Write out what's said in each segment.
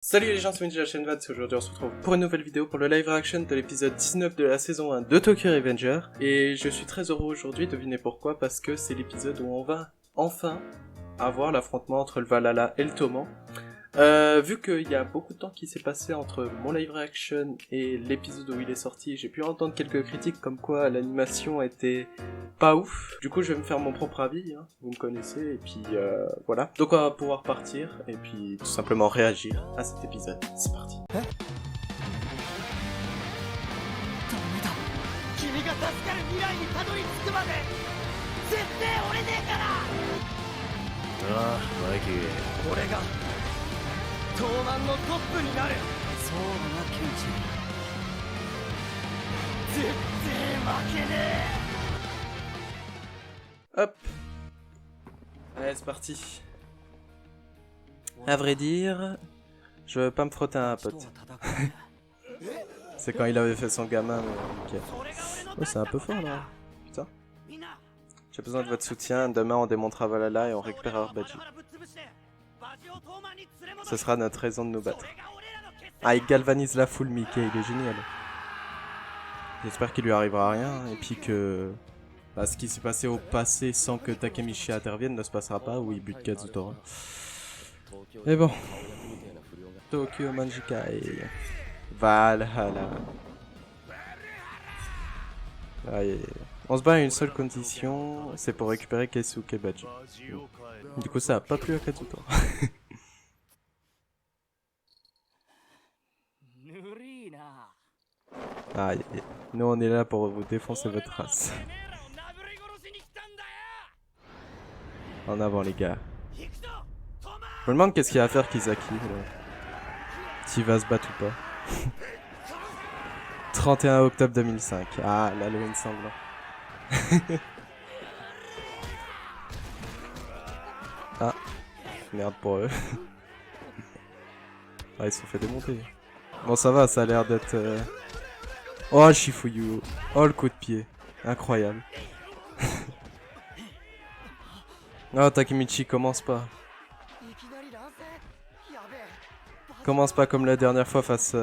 Salut les gens, c'est Minji de la chaîne Vats et aujourd'hui on se retrouve pour une nouvelle vidéo pour le live reaction de l'épisode 19 de la saison 1 de Tokyo Revenger. Et je suis très heureux aujourd'hui, devinez pourquoi, parce que c'est l'épisode où on va enfin avoir l'affrontement entre le Valhalla et le Toman. Vu qu'il y a beaucoup de temps qui s'est passé entre mon live reaction et l'épisode où il est sorti, j'ai pu entendre quelques critiques comme quoi l'animation était pas ouf. Du coup je vais me faire mon propre avis, hein, vous me connaissez, et puis voilà. Donc on va pouvoir partir, et puis tout simplement réagir à cet épisode. C'est parti. Hop. Allez, c'est parti. À vrai dire, je veux pas me frotter à un pote. C'est quand il avait fait son gamin, mais ok. Oh, c'est un peu fort là. Putain. J'ai besoin de votre soutien. Demain, on démontera Valhalla et on récupérera Baji. Ce sera notre raison de nous battre. Ah, il galvanise la foule, Mickey. Il est génial. J'espère qu'il lui arrivera rien et puis que ce qui s'est passé au passé sans que Takemichi intervienne ne se passera pas où il bute Kazutora. Mais bon. Tokyo Manjikai. Valhalla. Aïe. On se bat à une seule condition, c'est pour récupérer Keisuke Baji. Du coup ça a pas plu à Kazutora. Aïe. Nous on est là pour vous défoncer votre race. En avant les gars. Je me demande qu'est-ce qu'il va faire Kisaki. S'il va se battre ou pas. 31 octobre 2005. Ah, l'Halloween sanglant. Ah, merde pour eux. Ah, ils se sont fait démonter. Bon, ça va, ça a l'air d'être... Oh, Shifuyu. Oh, le coup de pied. Incroyable. Oh, Takemichi, commence pas. Commence pas comme la dernière fois face...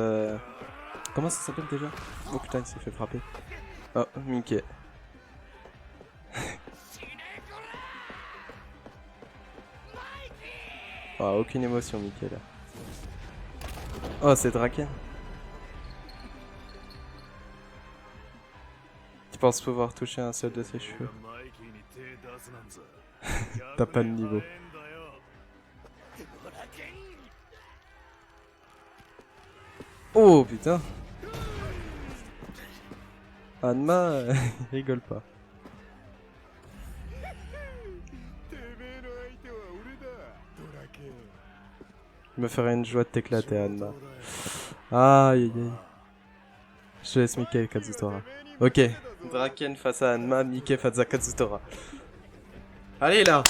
Comment ça s'appelle déjà? Oh putain, il s'est fait frapper. Oh, Mickey. Oh, aucune émotion, Mickey, là. Oh, c'est Draken. Tu penses pouvoir toucher un seul de ses cheveux? T'as pas de niveau. Oh putain. Hanma, il rigole pas. Je me ferais une joie de t'éclater, Hanma. Aïe aïe aïe. Je laisse Mickey et Kazutora. Ok. Draken face à Hanma, Mickey face à Kazutora. Allez là.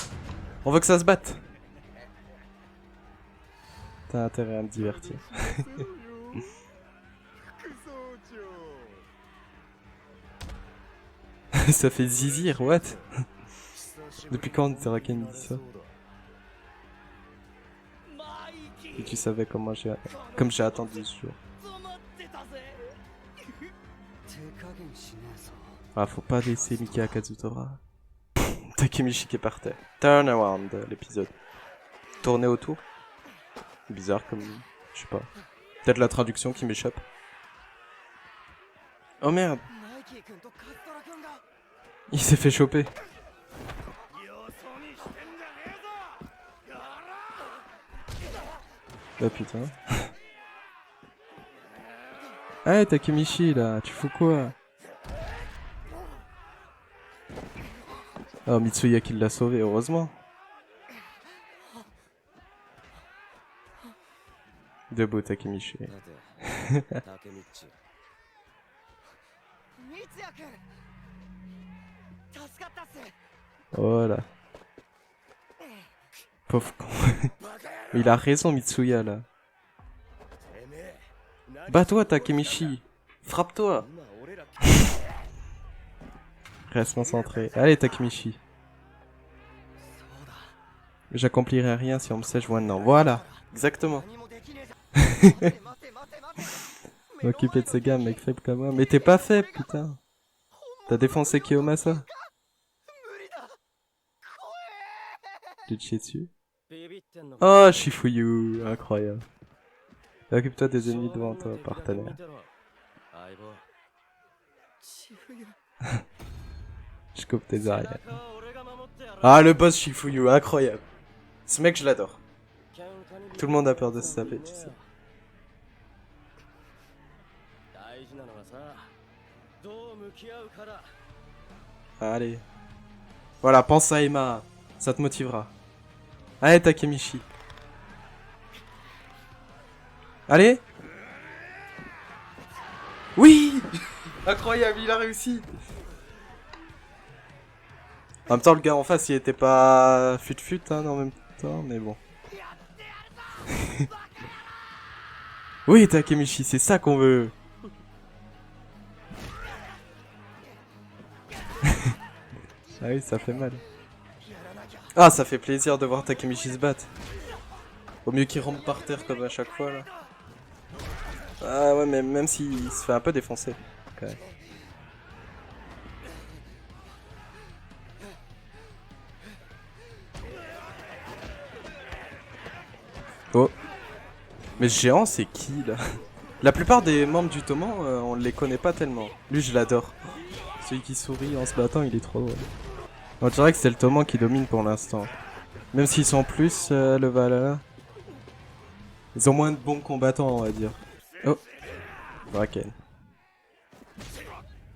On veut que ça se batte. T'as intérêt à me divertir. Ça fait zizir, what? Depuis quand Draken dit ça? Et tu savais comment comme j'ai attendu ce jour. Ah, faut pas laisser Mickey à Kazutora. Takemichi qui est par terre. Turn around, l'épisode. Tourner autour. Bizarre comme... Je sais pas. Peut-être la traduction qui m'échappe. Oh merde. Il s'est fait choper. Bah putain. Hey Takemichi là, tu fous quoi? Oh Mitsuya qui l'a sauvé, heureusement. Debout Takemichi. Voilà. Pauvre con. Mais il a raison Mitsuya là. Bats-toi Takemichi. Frappe-toi. Reste concentré. Allez Takemichi. J'accomplirai rien si on me sèche maintenant. Voilà. Exactement. M'occuper de ce gars, mec faible comme moi. Mais t'es pas faible, putain. T'as défoncé Kiyomasa. Tu te chier dessus. Oh, Shifuyu, incroyable. Occupe-toi des ennemis devant toi, partenaire. Je coupe tes arrières. Ah, le boss Shifuyu, incroyable. Ce mec, je l'adore. Tout le monde a peur de se taper, tu sais. Allez. Voilà, pense à Emma. Ça te motivera. Allez, Takemichi. Allez. Oui. Incroyable, il a réussi. En même temps, le gars en face, il était pas fut-fut hein, en même temps, mais bon. Oui, Takemichi, c'est ça qu'on veut. Ah oui, ça fait mal. Ah, ça fait plaisir de voir Takemichi se battre. Au mieux qu'il rampe par terre comme à chaque fois, là. Ah ouais, mais même s'il se fait un peu défoncer. Okay. Oh. Mais ce géant, c'est qui, là? La plupart des membres du Toman, on les connaît pas tellement. Lui, je l'adore. Celui qui sourit en se battant, il est trop drôle. On dirait que c'est le Toman qui domine pour l'instant. Même s'ils sont plus, le Valhalla. Ils ont moins de bons combattants, on va dire. Oh. Draken.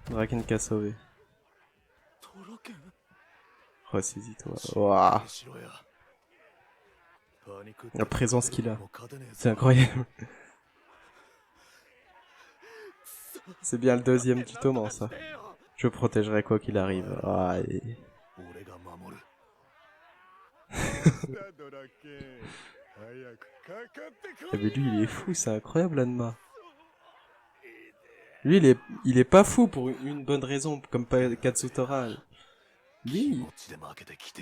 Draken qui a sauvé. Ressaisis-toi. Waouh. La présence qu'il a. C'est incroyable. C'est bien le deuxième du Toman, ça. Je protégerai quoi qu'il arrive. Ah, et... Mais lui, il est fou, c'est incroyable, Hanma. Lui, il est pas fou pour une bonne raison, comme Katsutora. Lui,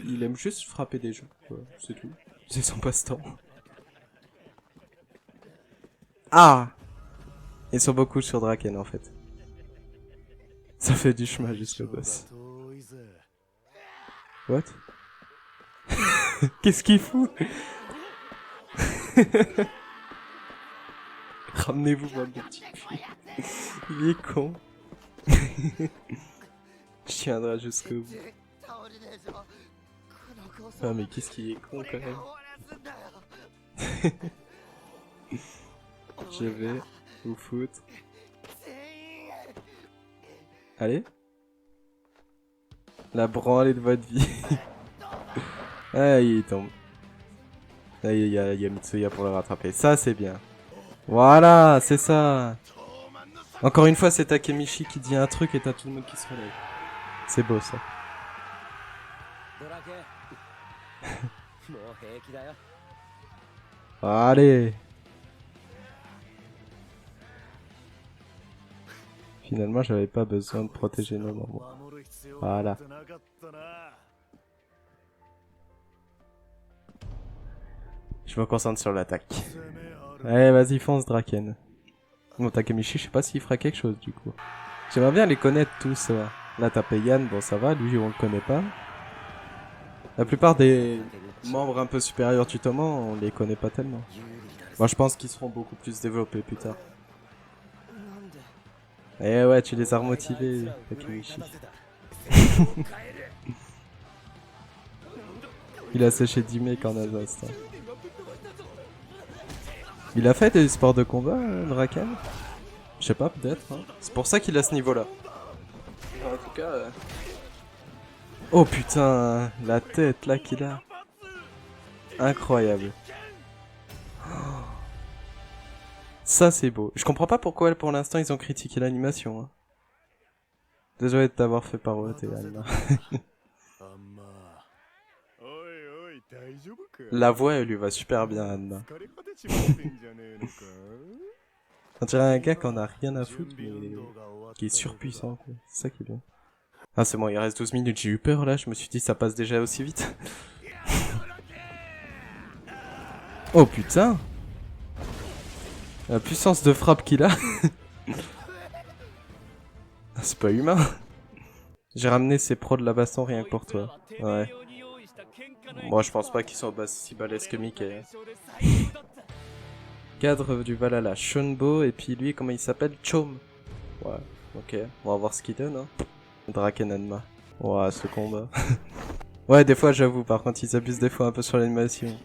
il aime juste frapper des gens. Ouais, c'est tout. C'est son passe-temps. Ah! Ils sont beaucoup sur Draken, en fait. Ça fait du chemin jusqu'au boss. What? Qu'est-ce qu'il fout? Ramenez-vous, bande de petits culs. Il est con. Je tiendrai jusqu'au bout. Ah mais qu'est-ce qu'il est con quand même. Je vais vous foutre. Allez. La branlée de votre vie. Ah, il tombe. Là, il y a Mitsuya pour le rattraper. Ça, c'est bien. Voilà, c'est ça. Encore une fois, c'est Takemichi qui dit un truc et t'as tout le monde qui se relève. C'est beau, ça. Allez. Finalement, j'avais pas besoin de protéger nos membres. Voilà. Je me concentre sur l'attaque. Allez, vas-y, fonce, Draken. Bon, Takemichi, je sais pas s'il fera quelque chose, du coup. J'aimerais bien les connaître tous. Là, t'as Payan, bon, ça va, lui, on le connaît pas. La plupart des membres un peu supérieurs du Toman, on les connaît pas tellement. Moi, je pense qu'ils seront beaucoup plus développés plus tard. Eh ouais, tu les as remotivés, Takemichi. Il a séché 10 mecs en un instant. Il a fait des sports de combat, Draken? Je sais pas, peut-être. Hein. C'est pour ça qu'il a ce niveau-là. En tout cas... Oh putain, la tête là qu'il a. Incroyable. Ça c'est beau. Je comprends pas pourquoi pour l'instant ils ont critiqué l'animation. Hein. Désolé de t'avoir fait paroter, Anna. La voix elle lui va super bien, Anna. On dirait un gars qui en a rien à foutre, mais qui est surpuissant. C'est ça qui est bien. Ah c'est bon, il reste 12 minutes, j'ai eu peur là, je me suis dit ça passe déjà aussi vite. La puissance de frappe qu'il a. C'est pas humain. J'ai ramené ces pros de la baston rien que pour toi. Ouais. Moi je pense pas qu'ils sont si balèzes que Mickey. Cadre du Valhalla, Shunbo, et puis lui comment il s'appelle? Chom. Ouais, ok. On va voir ce qu'il donne, hein. Draken Hanma. Ouais, ce combat. Ouais, des fois j'avoue, par contre ils abusent des fois un peu sur l'animation.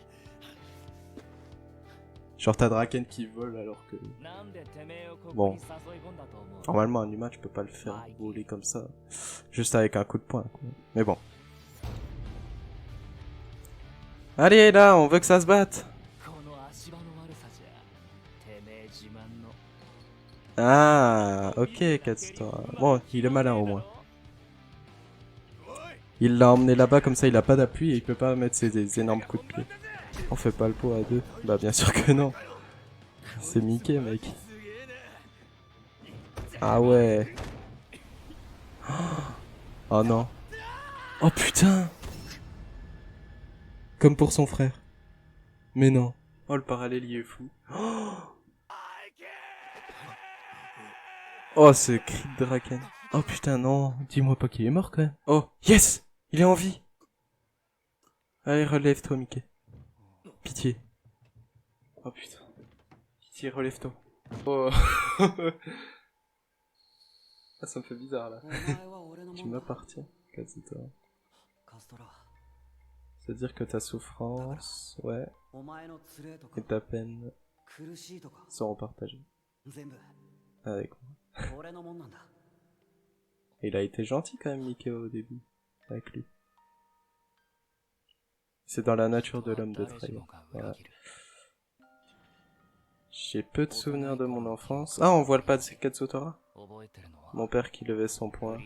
Genre t'as Draken qui vole alors que... Bon. Normalement un humain tu peux pas le faire voler comme ça. Juste avec un coup de poing, quoi. Mais bon. Allez là, on veut que ça se batte. Ah, ok Katsutora. Bon, il est malin au moins. Il l'a emmené là-bas comme ça il a pas d'appui et il peut pas mettre ses énormes coups de pied. On fait pas le pot à deux. Bah bien sûr que non. C'est Mickey mec. Ah ouais. Oh non. Oh putain. Comme pour son frère. Mais non. Oh le parallèle il est fou. Oh ce cri de Draken. Oh putain non. Dis-moi pas qu'il est mort quand même. Oh yes. Il est en vie. Allez relève-toi Mickey. Pitié. Oh putain. Pitié relève-toi. Oh. Ah, ça me fait bizarre là. Tu m'appartiens, Katsutora. C'est-à-dire que ta souffrance, ouais, et ta peine seront partagées avec moi. Il a été gentil quand même, Mickey, au début, avec lui. C'est dans la nature de l'homme de trahir. Voilà. J'ai peu de souvenirs de mon enfance. Ah, on voit le pas de Katsutora. Mon père qui levait son poing.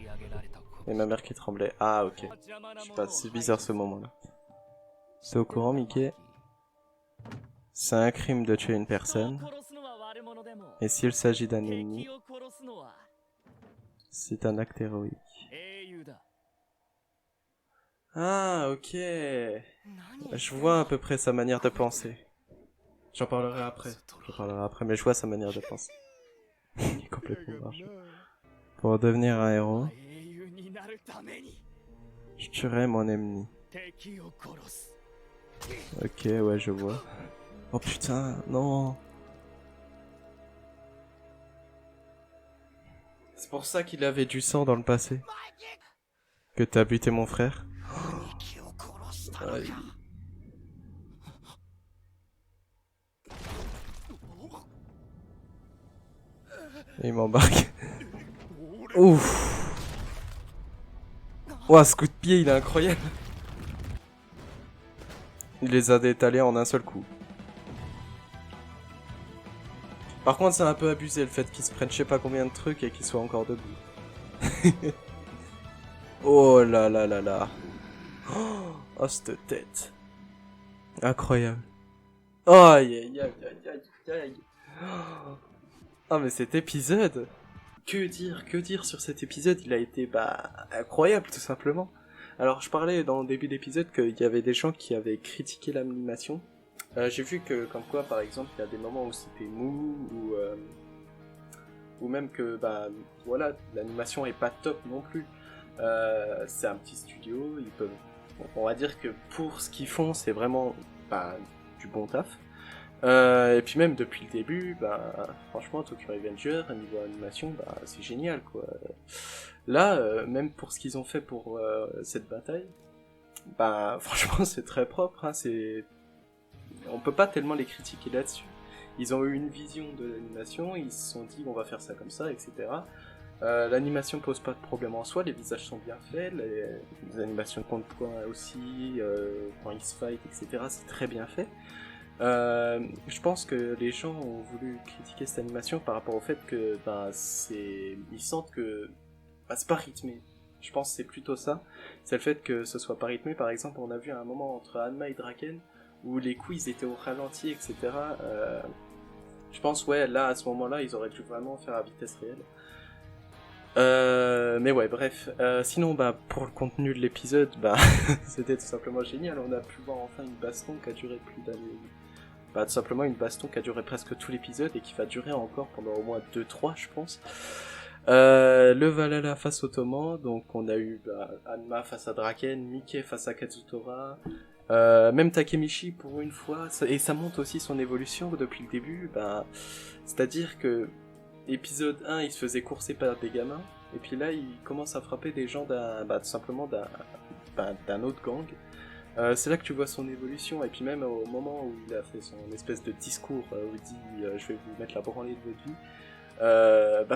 Et ma mère qui tremblait. Ah, ok. Je sais pas, c'est bizarre ce moment-là. C'est au courant, Mickey? C'est un crime de tuer une personne. Et s'il s'agit d'un ennemi, c'est un acte héroïque. Ah, ok. Je vois à peu près sa manière de penser. J'en parlerai après. Mais je vois sa manière de penser. Il est complètement marche. Pour devenir un héros, je tuerai mon ennemi. Ok, ouais, je vois. Oh putain, non. C'est pour ça qu'il avait du sang dans le passé. Que t'as buté mon frère. Aïe. Il m'embarque. Ouf. Ouah, ce coup de pied, il est incroyable. Il les a détalés en un seul coup. Par contre, c'est un peu abusé le fait qu'ils se prennent je sais pas combien de trucs et qu'ils soient encore debout. Oh là là là là. Oh, cette tête. Incroyable. Oh, aïe aïe aïe aïe aïe aïe. Ah, mais cet épisode. Que dire sur cet épisode? Il a été, incroyable, tout simplement. Alors, je parlais dans le début d'épisode qu'il y avait des gens qui avaient critiqué l'animation. J'ai vu que, comme quoi, par exemple, il y a des moments où c'était mou, ou même que, voilà, l'animation est pas top non plus. C'est un petit studio, ils peuvent... On va dire que pour ce qu'ils font, c'est vraiment, du bon taf. Et puis même depuis le début, franchement, Tokyo Revenger, niveau animation, c'est génial, quoi. Là, même pour ce qu'ils ont fait pour cette bataille, franchement, c'est très propre, hein, on peut pas tellement les critiquer là-dessus. Ils ont eu une vision de l'animation, ils se sont dit on va faire ça comme ça, etc. L'animation pose pas de problème en soi, les visages sont bien faits, les animations de contrepoint aussi, quand ils se fight, etc. c'est très bien fait. Je pense que les gens ont voulu critiquer cette animation par rapport au fait que ils sentent que c'est pas rythmé. Je pense que c'est plutôt ça. C'est le fait que ce soit pas rythmé. Par exemple, on a vu un moment entre Hanma et Draken où les coups ils étaient au ralenti, etc. Je pense là à ce moment-là ils auraient dû vraiment faire à vitesse réelle. Mais ouais, bref. Sinon, pour le contenu de l'épisode, c'était tout simplement génial. On a pu voir enfin une baston qui a duré plus tout simplement une baston qui a duré presque tout l'épisode et qui va durer encore pendant au moins 2-3 je pense. Le Valhalla face au Toman, donc on a eu Hanma face à Draken, Mickey face à Kazutora, même Takemichi pour une fois, et ça montre aussi son évolution depuis le début, c'est-à-dire que épisode 1 il se faisait courser par des gamins, et puis là il commence à frapper des gens tout simplement d'un autre gang. C'est là que tu vois son évolution, et puis même au moment où il a fait son espèce de discours où il dit je vais vous mettre la branlée de votre vie,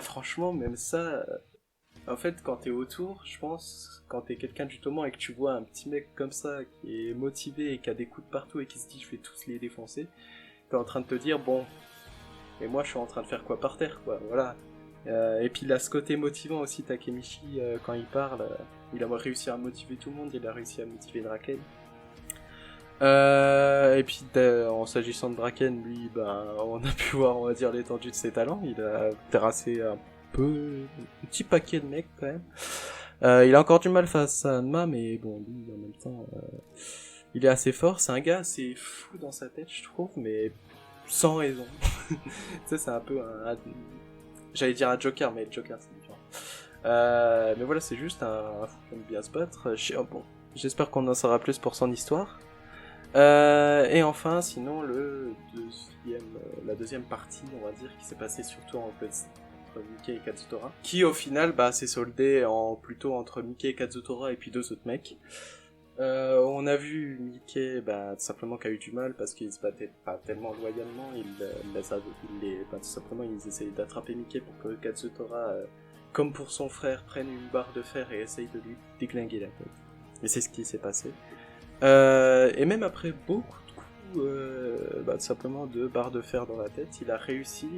franchement même ça, en fait quand t'es autour, je pense, quand t'es quelqu'un du Toman et que tu vois un petit mec comme ça qui est motivé et qui a des coups de partout et qui se dit je vais tous les défoncer, t'es en train de te dire bon, et moi je suis en train de faire quoi par terre quoi, voilà. Et puis il a ce côté motivant aussi Takemichi, quand il parle, il a réussi à motiver tout le monde, il a réussi à motiver Draken. Et puis en s'agissant de Draken, lui, on a pu voir, on va dire, l'étendue de ses talents. Il a terrassé un petit paquet de mecs quand même. Il a encore du mal face à Hanma, mais bon, lui en même temps, il est assez fort. C'est un gars assez fou dans sa tête, je trouve, mais sans raison. Tu sais, c'est un peu j'allais dire un Joker, mais le Joker c'est différent. Mais voilà, c'est juste un fou qui aime bien se battre. Bon, j'espère qu'on en saura plus pour son histoire. Et enfin, sinon, la deuxième partie, on va dire, qui s'est passée surtout entre Mickey et Kazutora, qui au final s'est soldée plutôt entre Mickey et Kazutora et puis deux autres mecs. On a vu Mickey tout simplement qui a eu du mal parce qu'il se battait pas tellement loyalement, tout simplement ils essayaient d'attraper Mickey pour que Kazutora, comme pour son frère, prenne une barre de fer et essaye de lui déglinguer la tête. Et c'est ce qui s'est passé. Et même après beaucoup de coups, tout simplement de barres de fer dans la tête, il a réussi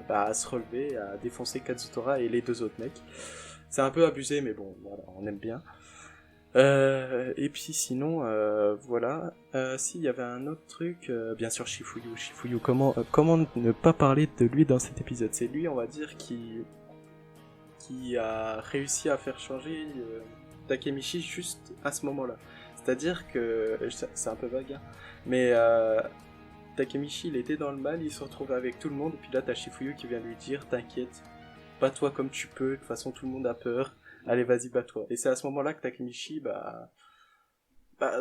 à se relever, à défoncer Kazutora et les deux autres mecs. C'est un peu abusé, mais bon, voilà, on aime bien. Et puis sinon, voilà. S'il y avait un autre truc, bien sûr Shifuyu, comment ne pas parler de lui dans cet épisode? C'est lui, on va dire, qui a réussi à faire changer Takemichi juste à ce moment-là. C'est-à-dire que, c'est un peu vague, hein, mais Takemichi il était dans le mal, il se retrouvait avec tout le monde, et puis là t'as Shifuyu qui vient lui dire t'inquiète, bats-toi comme tu peux, de toute façon tout le monde a peur, allez vas-y bats-toi. Et c'est à ce moment-là que Takemichi,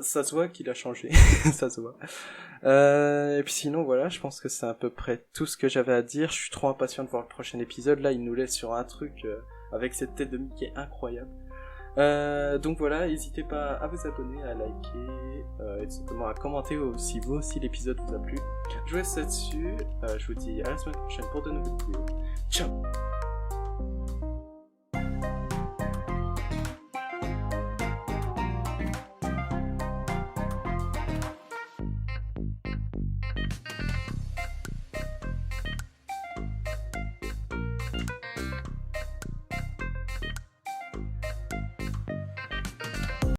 ça se voit qu'il a changé, ça se voit. Et puis sinon voilà, je pense que c'est à peu près tout ce que j'avais à dire, je suis trop impatient de voir le prochain épisode, là il nous laisse sur un truc avec cette tête de Mickey incroyable. Donc voilà, n'hésitez pas à vous abonner, à liker, et tout simplement à commenter si l'épisode vous a plu. Je vous laisse là-dessus, je vous dis à la semaine prochaine pour de nouvelles vidéos. Ciao!